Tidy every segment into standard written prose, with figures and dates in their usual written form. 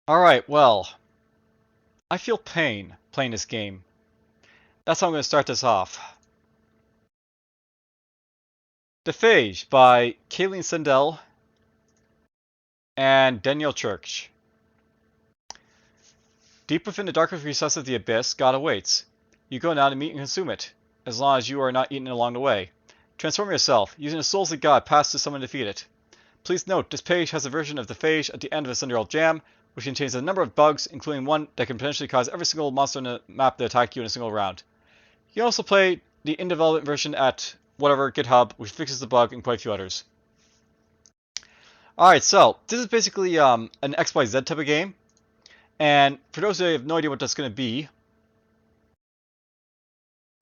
Alright, well, I feel pain playing this game. That's how I'm going to start this off. DeFage by Kayleen Sindel and Danielle Church. Deep within the darkest recesses of the abyss, God awaits. You go now to meet and consume it, as long as you are not eaten along the way. Transform yourself, using the souls of God passed to someone to defeat it. Please note, this page has a version of DeFage at the end of a Cinderella Jam, which contains a number of bugs, including one that can potentially cause every single monster on the map to attack you in a single round. You can also play the in-development version at whatever GitHub, which fixes the bug, and quite a few others. Alright, so this is basically an XYZ type of game. And for those who have no idea what that's going to be,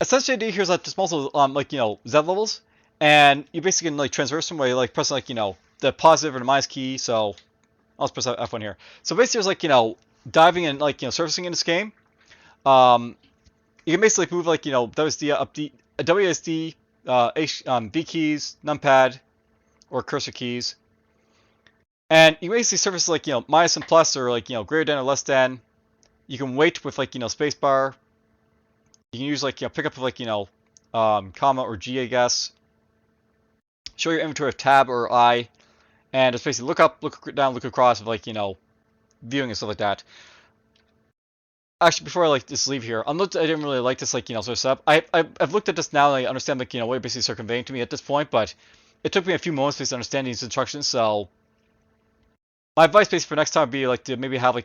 essentially the idea here is that there's multiple, Z levels, and you basically can, transverse them where you, press, the positive or the minus key, so I'll just press F1 here. So basically there's, diving and, surfacing in this game. You can basically move, WSD, up D, WSD, B keys, numpad, or cursor keys. And you basically surface, minus and plus, or, greater than or less than. You can wait with, spacebar. You can use, pick up with, comma or G, I guess. Show your inventory with tab or I. And just basically look up, look down, look across, with, viewing and stuff like that. Actually, before I just leave here, I didn't really like this sort of setup. I've looked at this now and I understand what you're basically sort of conveying to me at this point, but it took me a few moments to understand these instructions. So my advice basically for next time would be to maybe have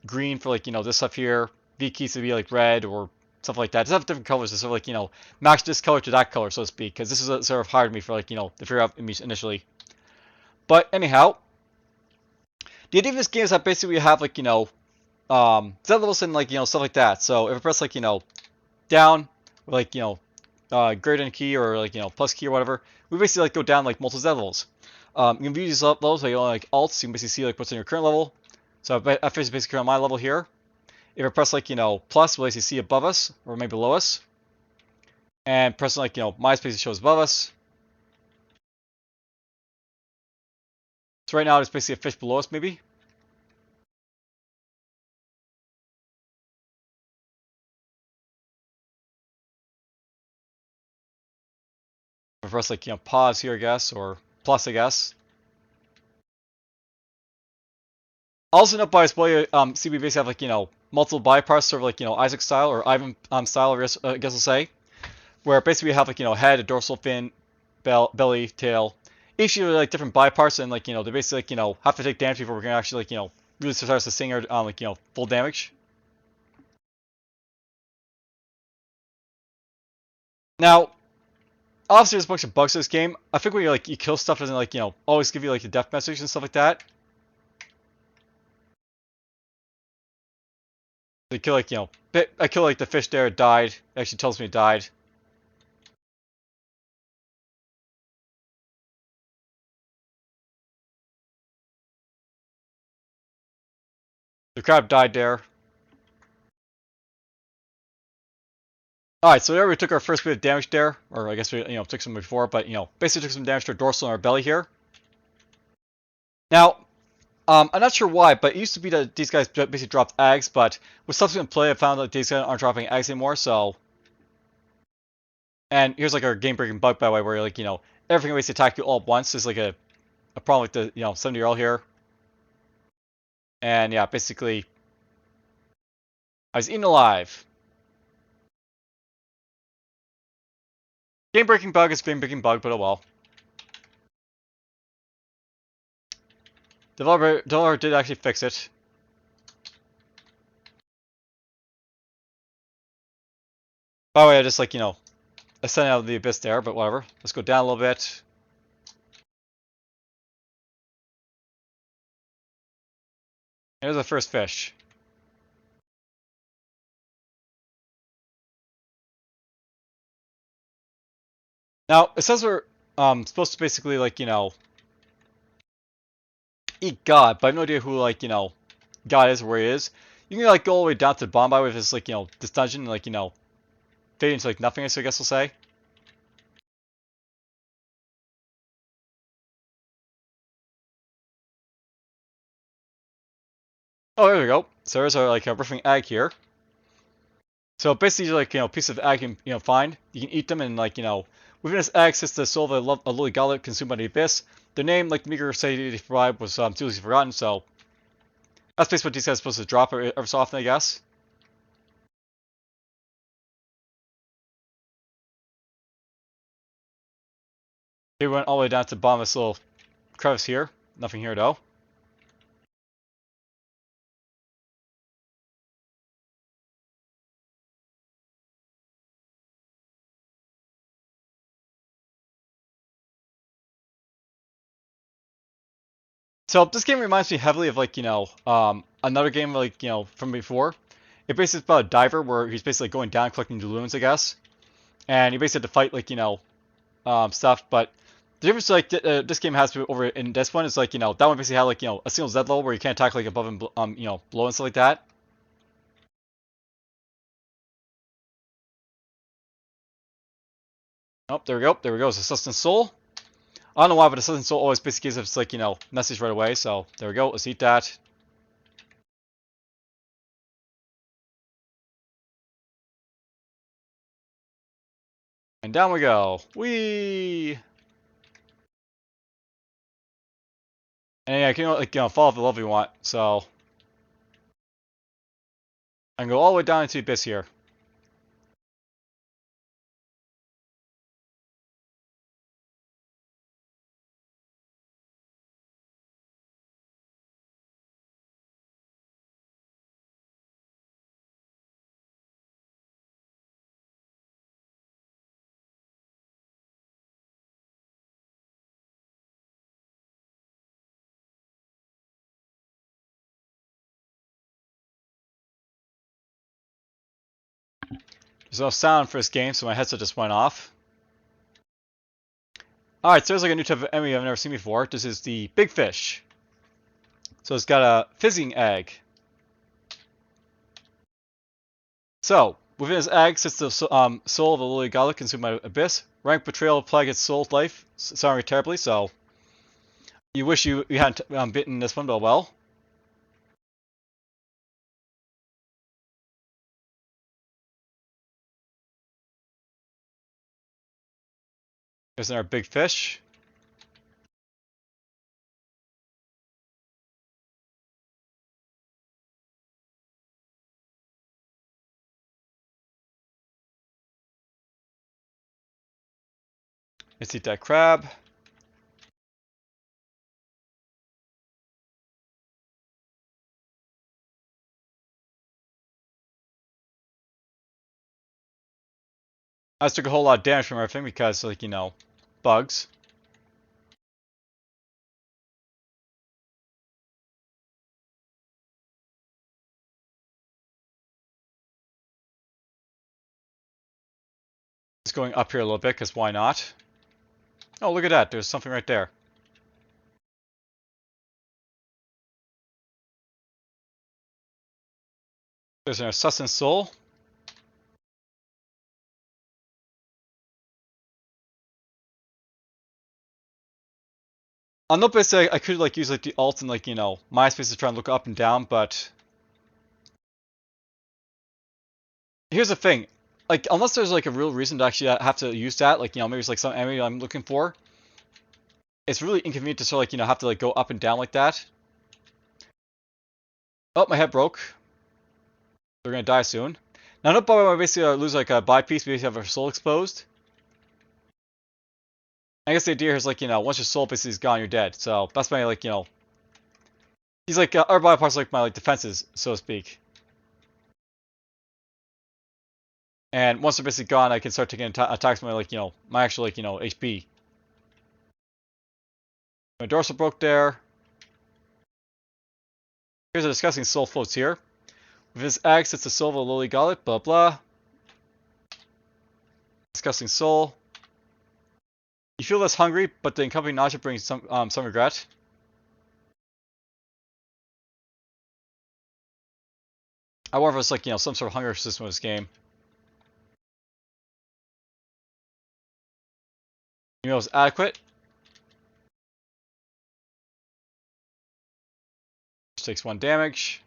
green for this stuff here, V keys to be red or stuff like that. Just have different colors to sort of match this color to that color, so to speak, because this is sort of hard for me for to figure out initially. But anyhow, the idea of this game is that basically we have Z levels and stuff like that. So if I press down, with greater than key or plus key or whatever, we basically go down multiple Z levels. You can view these levels by going alts. You can basically see what's in your current level. So I basically on my level here. If I press plus, we'll basically see above us or maybe below us. And pressing minus basically shows above us. So right now it's basically a fish below us maybe. For us, pause here, I guess, or plus, I guess. Also, note by display, see we basically have multiple bypass, sort of Isaac style or Ivan style, I guess I'll say, where basically we have head, a dorsal fin, belly, tail. Each of different bypass, and they basically have to take damage before we can actually really start to sing our full damage. Now, obviously there's a bunch of bugs in this game. I think when you kill stuff, it doesn't always give you the death message and stuff like that. They kill I kill the fish there, it died. It actually tells me it died. The crab died there. Alright, so there we took our first bit of damage there. Or I guess we took some before, but basically took some damage to our dorsal and our belly here. Now, I'm not sure why, but it used to be that these guys basically dropped eggs, but with subsequent play I found that these guys aren't dropping eggs anymore, so... And here's our game-breaking bug, by the way, where everything basically attack you all at once. There's a problem with the 70-year-old here. And yeah, basically I was eaten alive. Game-breaking bug is game-breaking bug, but oh well. Developer did actually fix it. By the way, I just ascended out of the abyss there, but whatever. Let's go down a little bit. Here's the first fish. Now, it says we're supposed to basically, eat God, but I have no idea who, God is or where he is. You can, go all the way down to the bomb by with this, this dungeon, and, fade into, nothingness, I guess we'll say. Oh, there we go. So there's our like a riffing egg here. So basically, like a piece of egg you can find. You can eat them, and like within this egg sits the soul of a lily goblet consumed by the abyss. Their name, like Meager said, they provide was seriously forgotten. So that's basically what these guys are supposed to drop every so often, I guess. We went all the way down to the bottom of this little crevice here. Nothing here though. So this game reminds me heavily of like another game like from before. It basically is about a diver where he's basically going down collecting balloons, I guess, and you basically have to fight like stuff. But the difference like this game has to over in this one is like that one basically had like a single Z level where you can't attack like above and below and stuff like that. Oh, there we go. There we go. It's a sustenance soul. I don't know why, but the sustenance soul always basically gives us like message right away. So there we go. Let's eat that. And down we go. Whee! And yeah, I can like follow the level you want. So I can go all the way down into the abyss here. There's no sound for this game, so my headset just went off. Alright, so there's like a new type of enemy I've never seen before. This is the big fish. So it's got a fizzing egg. So, within this egg sits the soul of a lily goblet consumed by abyss. Rank betrayal plague its soul's life. Sorry terribly, so you wish you hadn't bitten this one, but well. There's another big fish. Let's eat that crab. I just took a whole lot of damage from everything because, like, bugs. Just going up here a little bit, because why not? Oh, look at that. There's something right there. There's an assassin soul. On the base, I could like use like the alt and like MySpace to try and look up and down, but here's the thing, like unless there's like a real reason to actually have to use that, like maybe it's like some enemy I'm looking for, it's really inconvenient to sort of like have to like go up and down like that. Oh, my head broke. They're gonna die soon. Now, not by basically lose like a body piece, we basically have our soul exposed. I guess the idea here is like once your soul basically is gone, you're dead. So that's my like he's like our body parts like my like defenses, so to speak. And once they're basically gone, I can start taking attacks with my like my actual like HP. My dorsal broke there. Here's a disgusting soul floats here. With his axe, it's a silver lily goblet, blah blah. Disgusting soul. You feel less hungry, but the accompanying nausea brings some regret. I wonder if it's like some sort of hunger system in this game. It's adequate. Just takes 1 damage.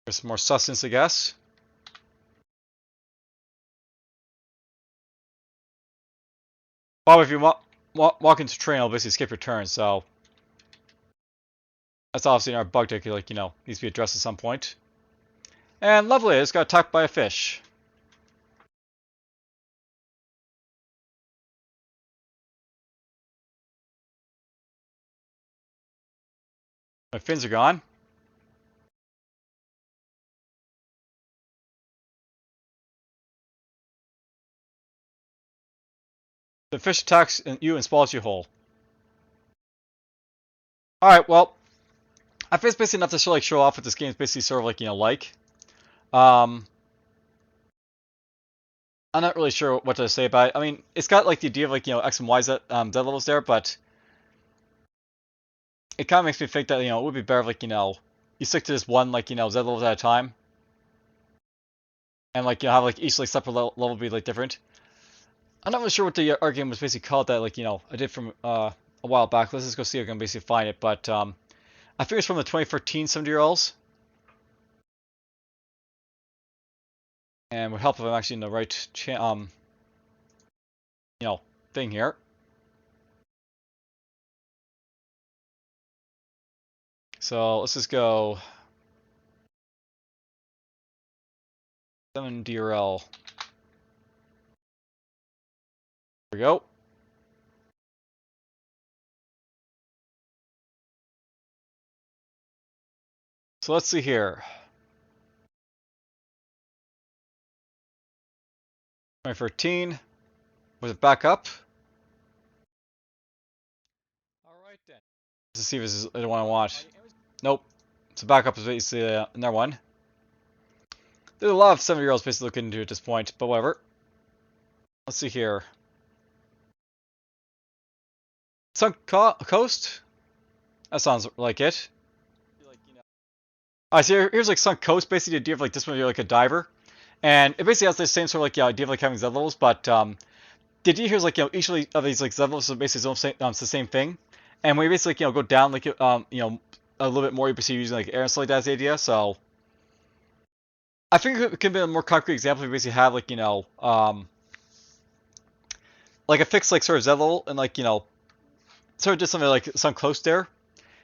There's some more sustenance, I guess. Well, if you walk into train, it'll basically skip your turn, so that's obviously another bug that could, needs to be addressed at some point. And lovely, I just got attacked by a fish. My fins are gone. The fish attacks you and swallows you whole. Alright, well, I think it's basically enough to show off what this game is basically sort of like. I'm not really sure what to say about it. I mean, it's got like the idea of X and Y Z dead levels there, but it kind of makes me think that it would be better if you stick to this one Z levels at a time, and have each separate level be different. I'm not really sure what the art game was basically called that I did from a while back. Let's just go see if I can basically find it, but I think it's from the 2013 70-year-olds. And would help if I'm actually in the right thing here. So let's just go 7DRL. There we go. So let's see here. 2013. Was it back up? Alright then. Let's see if this is the one I want. Nope. So backup is basically another one. There's a lot of 7-year-olds basically looking into at this point, but whatever. Let's see here. Sunk Coast? That sounds like it. Alright, so here's Sunk Coast, basically the idea of this one, you're a diver. And it basically has the same sort of idea of having Z levels, but the idea here is each of these Z levels is basically it's the same thing. And when you basically go down a little bit more, you're basically using air and stuff like that as the idea. So I think it could be a more concrete example if you basically have a fixed sort of Z level and sort of just something some close there,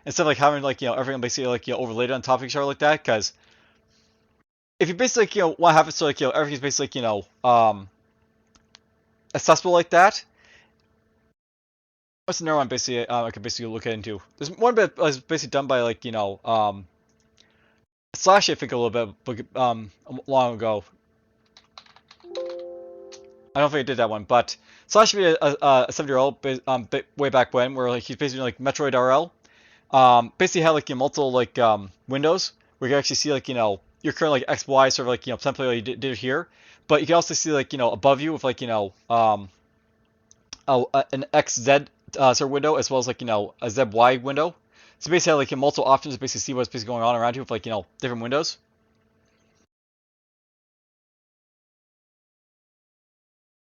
instead of having everything basically overlaid on top of each other like that. Because if you basically want to have it so everything's basically accessible like that. What's another one basically I could basically look into? There's one bit was basically done by Slash, I think, a little bit long ago. I don't think I did that one, but Slash made a 7-year-old way back when, where he's basically Metroid RL. Basically had multiple windows where you can actually see your current X Y sort of template like you did here, but you can also see above you with an XZ sort of window as well as a ZY window. So basically have multiple options to basically see what's basically going on around you with different windows.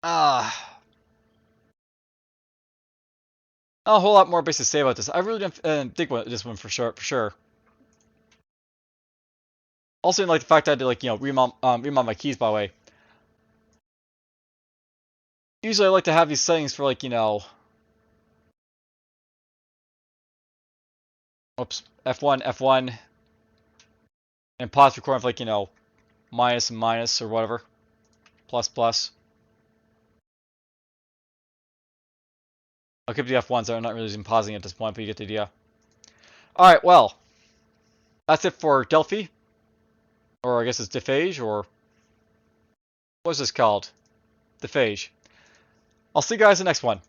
Not a whole lot more basically to say about this. I really didn't think about this one for sure. Also, the fact that I did remount my keys, by the way. Usually, I like to have these settings for oops, F1, and pause recording for minus and minus or whatever, plus. I'll keep the F1s. So I'm not really even pausing at this point, but you get the idea. All right, well, that's it for Delphi, or I guess it's DEIPHAGE, or what's this called? DEIPHAGE. I'll see you guys in the next one.